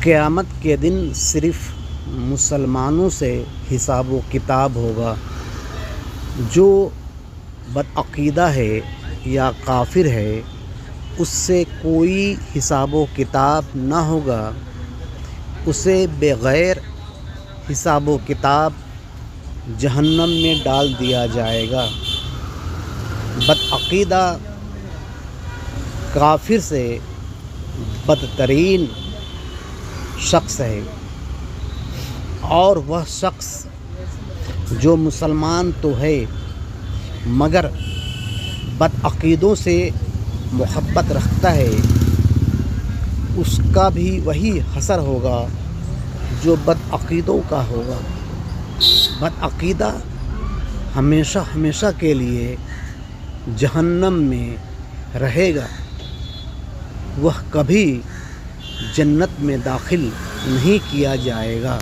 قیامت کے دن صرف مسلمانوں سے حساب و کتاب ہوگا۔ جو بدعقیدہ ہے یا کافر ہے اس سے کوئی حساب و کتاب نہ ہوگا، اسے بغیر حساب و کتاب جہنم میں ڈال دیا جائے گا۔ بدعقیدہ کافر سے بدترین شخص ہے، اور وہ شخص جو مسلمان تو ہے مگر بدعقیدوں سے محبت رکھتا ہے، اس کا بھی وہی حشر ہوگا جو بدعقیدوں کا ہوگا۔ بدعقیدہ ہمیشہ ہمیشہ کے لیے جہنم میں رہے گا، وہ کبھی جنت میں داخل نہیں کیا جائے گا۔